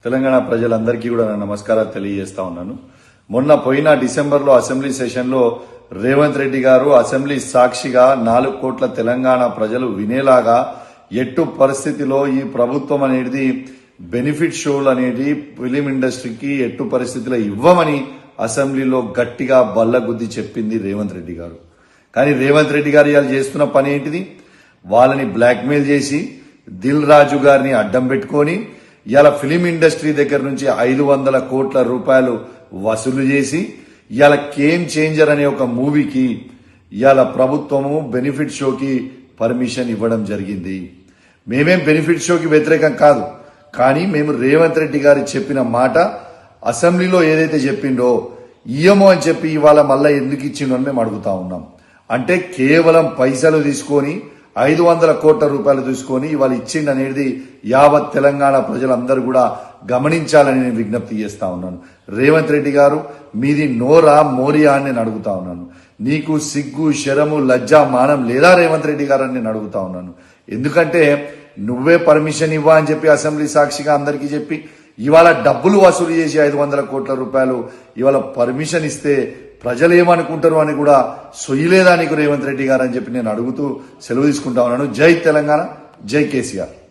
తెలంగాణ ప్రజలందరికీ కూడా నా నమస్కారాలు తెలియజేస్తా ఉన్నాను. మొన్న పోయిన డిసెంబర్లో అసెంబ్లీ సెషన్లో రేవంత్ రెడ్డి గారు అసెంబ్లీ సాక్షిగా 4 కోట్ల తెలంగాణ ప్రజలు వినేలాగా ఎట్టు పరిస్థితిలో ఈ ప్రభుత్వం అనేది బెనిఫిట్ షోలు అనేది ఫిలిం ఇండస్ట్రీకి ఎట్టు పరిస్థితిలో ఇవ్వమని అసెంబ్లీలో గట్టిగా బల్లగుద్ది చెప్పింది రేవంత్ రెడ్డి గారు. కానీ రేవంత్ రెడ్డి గారు ఇవాళ చేస్తున్న పని ఏంటిది? వాళ్ళని బ్లాక్మెయిల్ చేసి దిల్ రాజు గారిని అడ్డం పెట్టుకొని ఇలా ఫిలిం ఇండస్ట్రీ దగ్గర నుంచి 500 కోట్ల రూపాయలు వసూలు చేసి ఇలా గేమ్ చేంజర్ అనే ఒక మూవీకి ఇవాళ ప్రభుత్వము బెనిఫిట్ షోకి పర్మిషన్ ఇవ్వడం జరిగింది. మేమేం బెనిఫిట్ షోకి వ్యతిరేకం కాదు, కానీ మేము రేవంత్ రెడ్డి గారు చెప్పిన మాట అసెంబ్లీలో ఏదైతే చెప్పిండో ఇయ్యమో అని చెప్పి ఇవాళ మళ్ళీ ఎందుకు ఇచ్చిండో అని మేము అడుగుతా ఉన్నాం. అంటే కేవలం పైసలు తీసుకొని 500 కోట్ల రూపాయలు తీసుకొని ఇవాళ ఇచ్చిండు అనేది యావత్ తెలంగాణ ప్రజలందరూ కూడా గమనించాలని నేను విజ్ఞప్తి చేస్తా ఉన్నాను. రేవంత్ రెడ్డి గారు, మీది నోరా మోరియా అని నేను అడుగుతా ఉన్నాను. నీకు సిగ్గు శరము లజ్జ మానం లేదా రేవంత్ రెడ్డి గారు అని నేను అడుగుతా ఉన్నాను. ఎందుకంటే నువ్వే పర్మిషన్ ఇవ్వా అని చెప్పి అసెంబ్లీ సాక్షిగా అందరికీ చెప్పి ఇవాళ డబ్బులు వసూలు చేసి 500 కోట్ల రూపాయలు ఇవాళ పర్మిషన్ ఇస్తే ప్రజలు ఏమనుకుంటారు అని కూడా సొయ్యలేదా నీకు రేవంత్ రెడ్డి గారు అని చెప్పి నేను అడుగుతూ సెలవు తీసుకుంటా ఉన్నాను. జై తెలంగాణ, జై కేసీఆర్.